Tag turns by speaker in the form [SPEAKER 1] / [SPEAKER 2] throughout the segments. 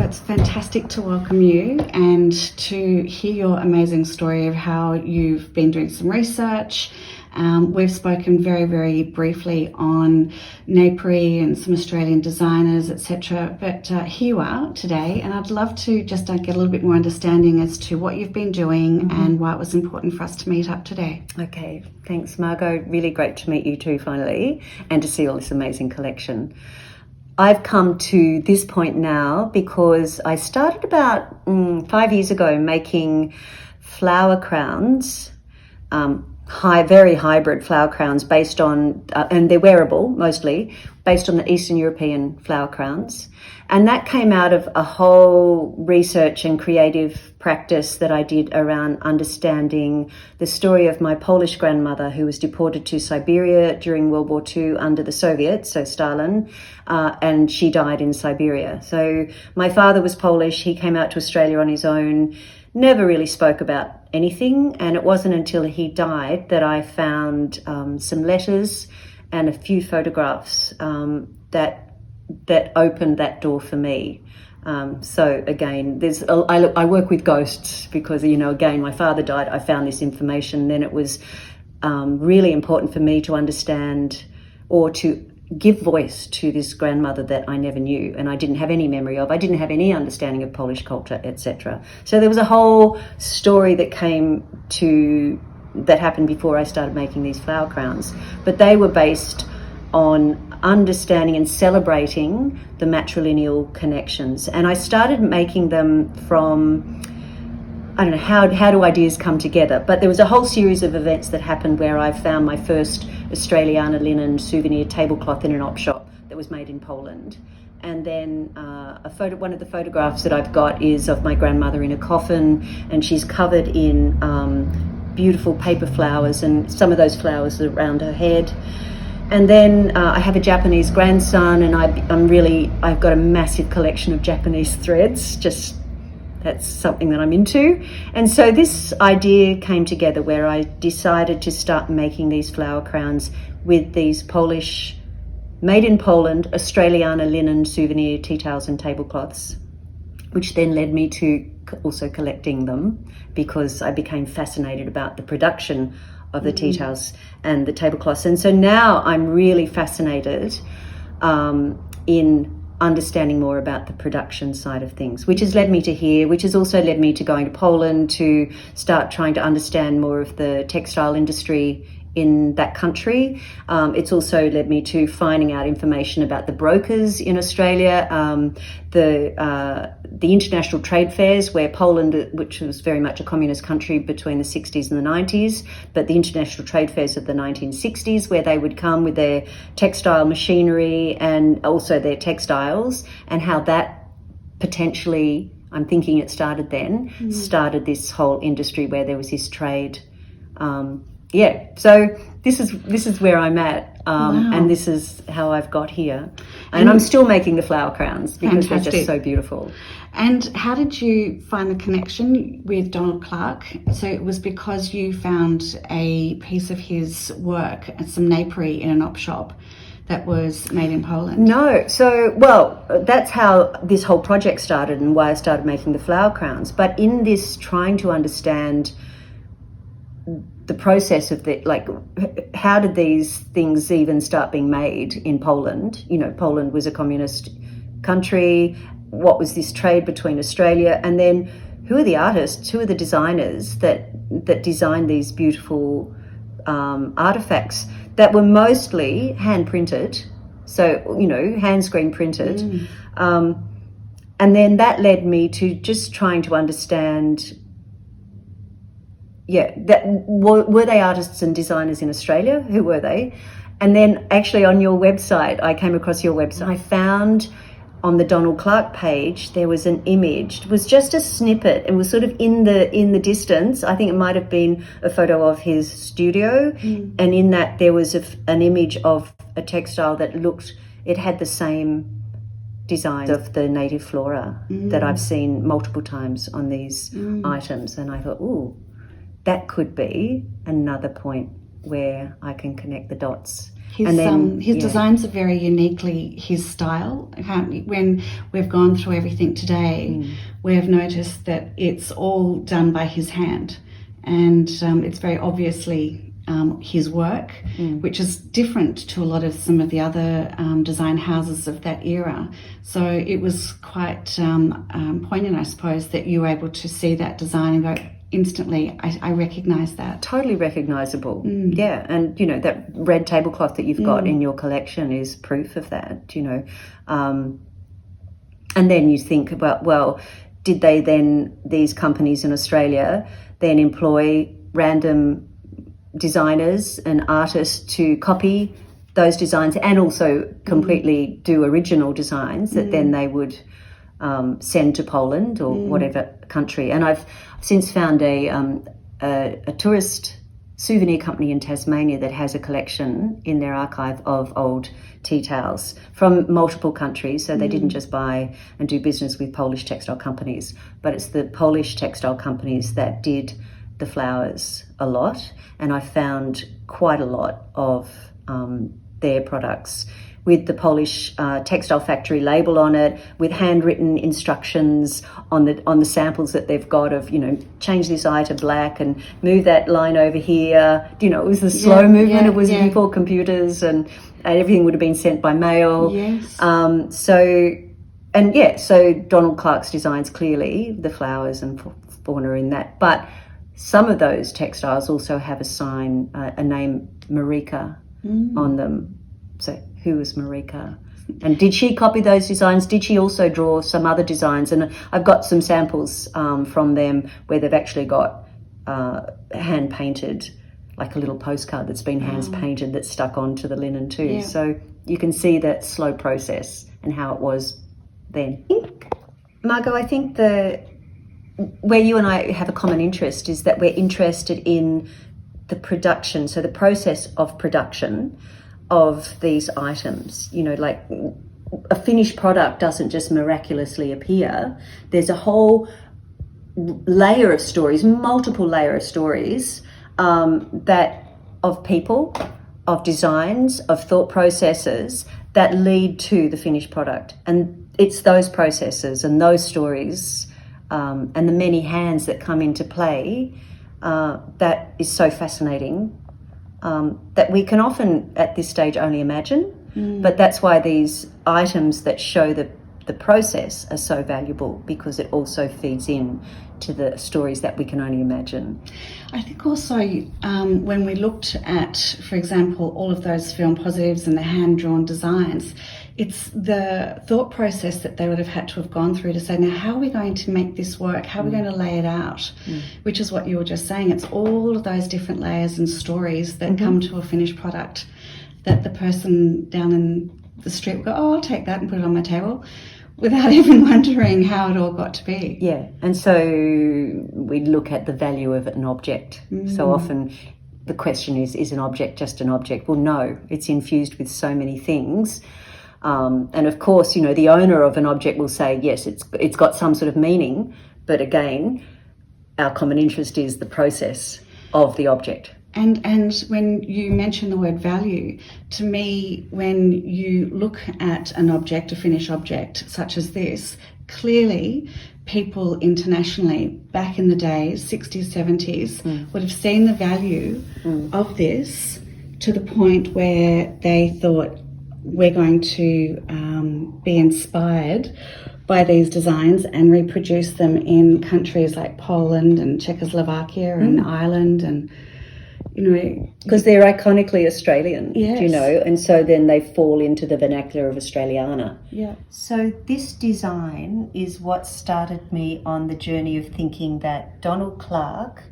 [SPEAKER 1] it's fantastic to welcome you and to hear your amazing story of how you've been doing some research. We've spoken very, very briefly on napery and some Australian designers, etc. But here you are today, and I'd love to just get a little bit more understanding as to what you've been doing and why it was important for us to meet up today.
[SPEAKER 2] Okay, thanks, Margot. Really great to meet you too, finally, and to see all this amazing collection. I've come to this point now because I started about 5 years ago making flower crowns, very hybrid flower crowns based on, and they're wearable mostly, based on the Eastern European flower crowns. And that came out of a whole research and creative practice that I did around understanding the story of my Polish grandmother who was deported to Siberia during World War II under the Soviets, so Stalin, and she died in Siberia. So my father was Polish, he came out to Australia on his own, never really spoke about anything, and it wasn't until he died that I found some letters and a few photographs that opened that door for me. So again, I work with ghosts because, again, my father died, I found this information, then it was really important for me to understand or to give voice to this grandmother that I never knew and I didn't have any memory of. I didn't have any understanding of Polish culture, etc. So there was a whole story that happened before I started making these flower crowns, but they were based on understanding and celebrating the matrilineal connections. And I started making them from, I don't know, how do ideas come together? But there was a whole series of events that happened where I found my first Australiana linen souvenir tablecloth in an op shop that was made in Poland. And then one of the photographs that I've got is of my grandmother in a coffin, and she's covered in beautiful paper flowers, and some of those flowers are around her head. And then I have a Japanese grandson, and I've got a massive collection of Japanese threads. Just that's something that I'm into. And so this idea came together where I decided to start making these flower crowns with these Polish, made in Poland, Australiana linen souvenir tea towels and tablecloths, which then led me to also collecting them because I became fascinated about the production of the tea towels and the tablecloths. And so now I'm really fascinated in understanding more about the production side of things, which has led me to here, which has also led me to going to Poland to start trying to understand more of the textile industry in that country. It's also led me to finding out information about the brokers in Australia, the international trade fairs where Poland, which was very much a communist country between the 60s and the 90s, but the international trade fairs of the 1960s where they would come with their textile machinery and also their textiles, and how that potentially, I'm thinking it started then, started this whole industry where there was this trade. So this is where I'm at,
[SPEAKER 1] Wow.
[SPEAKER 2] and this is how I've got here. And I'm still making the flower crowns because
[SPEAKER 1] Fantastic.
[SPEAKER 2] they're just so beautiful.
[SPEAKER 1] And how did you find the connection with Donald Clark? So it was because you found a piece of his work and some napery in an op shop that was made in Poland?
[SPEAKER 2] No, that's how this whole project started and why I started making the flower crowns. But in this trying to understand the process of how did these things even start being made in Poland? Poland was a communist country. What was this trade between Australia? And then who are the artists, who are the designers that designed these beautiful artifacts that were mostly hand printed? So, hand screen printed. And then that led me to just trying to understand, were they artists and designers in Australia? Who were they? And then actually on your website, I came across your website. I found on the Donald Clark page, there was an image. It was just a snippet. It was sort of in the distance. I think it might have been a photo of his studio. And in that there was an image of a textile that it had the same design of the native flora that I've seen multiple times on these items. And I thought, that could be another point where I can connect the dots.
[SPEAKER 1] His designs are very uniquely his style. When we've gone through everything today, we've noticed that it's all done by his hand, and it's very obviously his work, which is different to a lot of some of the other design houses of that era. So it was quite poignant, I suppose, that you were able to see that design and go, instantly, I recognise that.
[SPEAKER 2] Totally recognisable. Yeah, and you know, that red tablecloth that you've got in your collection is proof of that, you know. And then you think about, well, did they then, these companies in Australia, then employ random designers and artists to copy those designs and also completely do original designs that then they would send to Poland or whatever country? And I've since found a tourist souvenir company in Tasmania that has a collection in their archive of old tea towels from multiple countries. So they didn't just buy and do business with Polish textile companies, but it's the Polish textile companies that did the flowers a lot. And I found quite a lot of their products with the Polish textile factory label on it, with handwritten instructions on the samples that they've got of, you know, change this eye to black and move that line over here. You know, it was the slow movement. It was before computers, and everything would have been sent by mail.
[SPEAKER 1] Yes.
[SPEAKER 2] So Donald Clark's designs, clearly the flowers and fauna in that, but some of those textiles also have a sign, a name, Marika, on them. So who was Marika? And did she copy those designs? Did she also draw some other designs? And I've got some samples from them where they've actually got hand painted, like a little postcard that's been hands painted that's stuck onto the linen too.
[SPEAKER 1] Yeah.
[SPEAKER 2] So you can see that slow process and how it was then. Margot, I think where you and I have a common interest is that we're interested in the production, so the process of production of these items. You know, like a finished product doesn't just miraculously appear. There's a whole layer of stories, multiple layer of stories that of people, of designs, of thought processes that lead to the finished product. And it's those processes and those stories and the many hands that come into play that is so fascinating, that we can often at this stage only imagine. But that's why these items that show the process are so valuable, because it also feeds in to the stories that we can only imagine.
[SPEAKER 1] I think also when we looked at, for example, all of those film positives and the hand-drawn designs, it's the thought process that they would have had to have gone through to say, now, how are we going to make this work? How are we going to lay it out? Which is what you were just saying. It's all of those different layers and stories that come to a finished product that the person down in the street will go, oh, I'll take that and put it on my table, without even wondering how it all got to be.
[SPEAKER 2] Yeah, and so we look at the value of an object. So often the question is an object just an object? Well, no, it's infused with so many things. And of course, you know, the owner of an object will say, yes, it's got some sort of meaning, but again, our common interest is the process of the object.
[SPEAKER 1] And when you mention the word value, to me, when you look at an object, a finished object such as this, clearly people internationally back in the days, 60s, 70s, would have seen the value of this to the point where they thought, we're going to be inspired by these designs and reproduce them in countries like Poland and Czechoslovakia and Ireland, and you know,
[SPEAKER 2] because they're iconically Australian,
[SPEAKER 1] yes.
[SPEAKER 2] You know, and so then they fall into the vernacular of Australiana.
[SPEAKER 1] Yeah.
[SPEAKER 2] So this design is what started me on the journey of thinking that Donald Clark's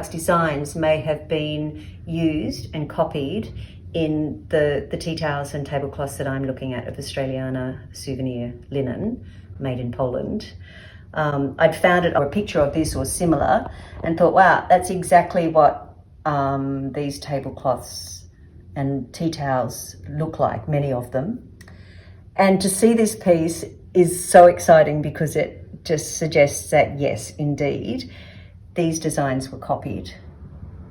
[SPEAKER 2] designs may have been used and copied in the tea towels and tablecloths that I'm looking at of Australiana souvenir linen made in Poland. I'd found it or a picture of this or similar and thought, wow, that's exactly what these tablecloths and tea towels look like, many of them. And to see this piece is so exciting because it just suggests that, yes, indeed, these designs were copied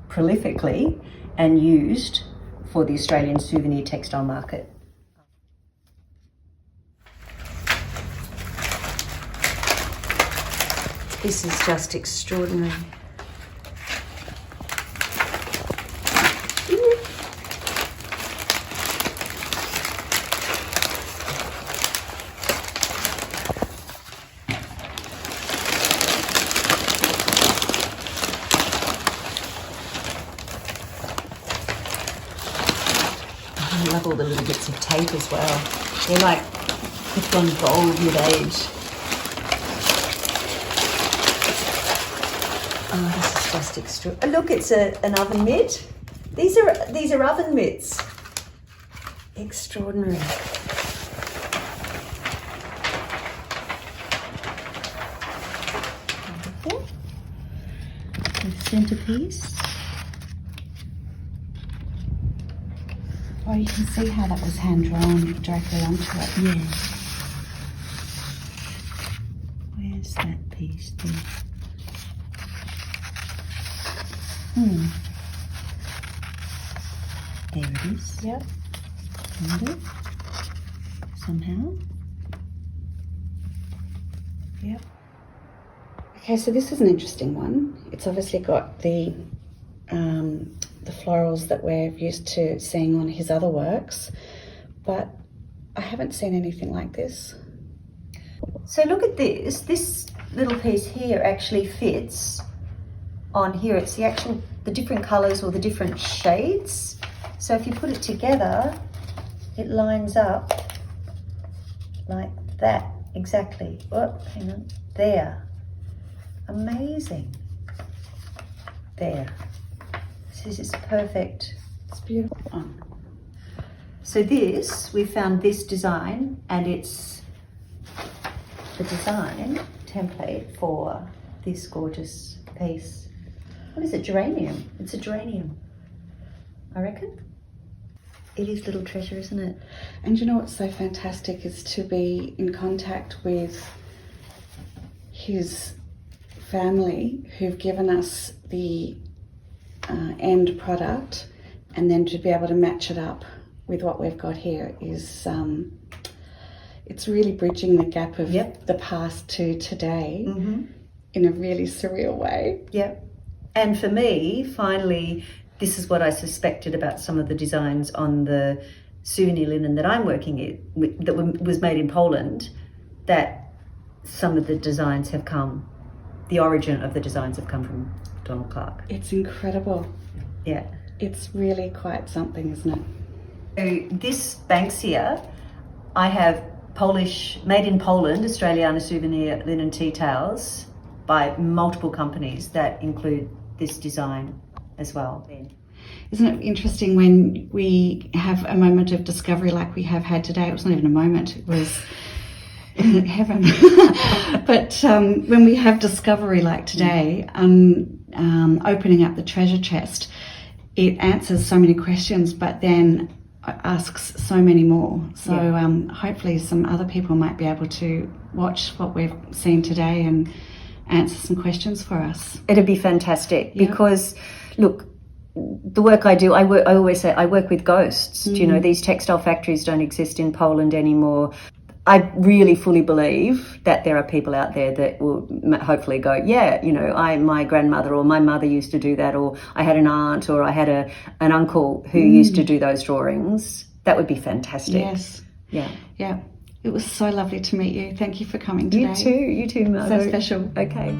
[SPEAKER 2] prolifically and used for the Australian souvenir textile market. This is just extraordinary. I love all the little bits of tape as well. They're like, it's gone gold with age. Oh, this is just extraordinary. Look, it's an oven mitt. These are oven mitts. Extraordinary. Wonderful. The centerpiece.
[SPEAKER 1] Oh, you can see how that was hand drawn directly onto it.
[SPEAKER 2] Yeah. Where's that piece there? There it is.
[SPEAKER 1] Yep.
[SPEAKER 2] Found it. Somehow.
[SPEAKER 1] Yep. Okay, so this is an interesting one. It's obviously got the florals that we're used to seeing on his other works, but I haven't seen anything like this.
[SPEAKER 2] So look at this. This little piece here actually fits on here. It's the different colours or the different shades. So if you put it together, it lines up like that, exactly. Oh, hang on, there. Amazing. There. This is perfect.
[SPEAKER 1] It's beautiful. Oh.
[SPEAKER 2] So we found this design, and it's the design template for this gorgeous piece. What is it? Geranium. It's a geranium, I reckon. It is little treasure, isn't it?
[SPEAKER 1] And you know what's so fantastic is to be in contact with his family who've given us the end product, and then to be able to match it up with what we've got here is it's really bridging the gap of the past to today in a really surreal way.
[SPEAKER 2] Yep. And for me, finally, this is what I suspected about some of the designs on the souvenir linen that I'm working with, that was made in Poland, that some of the designs have come, the origin of the designs have come from Donald Clark.
[SPEAKER 1] It's incredible.
[SPEAKER 2] Yeah.
[SPEAKER 1] It's really quite something, isn't it?
[SPEAKER 2] So this Banksia, I have Polish, made in Poland, Australiana souvenir linen tea towels by multiple companies that include this design as well.
[SPEAKER 1] Isn't it interesting when we have a moment of discovery like we have had today? It was not even a moment, it was heaven. But when we have discovery like today, opening up the treasure chest, it answers so many questions, but then asks so many more. So hopefully some other people might be able to watch what we've seen today and answer some questions for us.
[SPEAKER 2] It'd be fantastic because, look, the work I do, I always say I work with ghosts. Do you know, these textile factories don't exist in Poland anymore. I really fully believe that there are people out there that will hopefully go, yeah, you know, my grandmother or my mother used to do that, or I had an aunt or I had an uncle who used to do those drawings. That would be fantastic.
[SPEAKER 1] Yes.
[SPEAKER 2] Yeah.
[SPEAKER 1] Yeah. It was so lovely to meet you. Thank you for coming today.
[SPEAKER 2] You too, Margot.
[SPEAKER 1] So special.
[SPEAKER 2] Okay.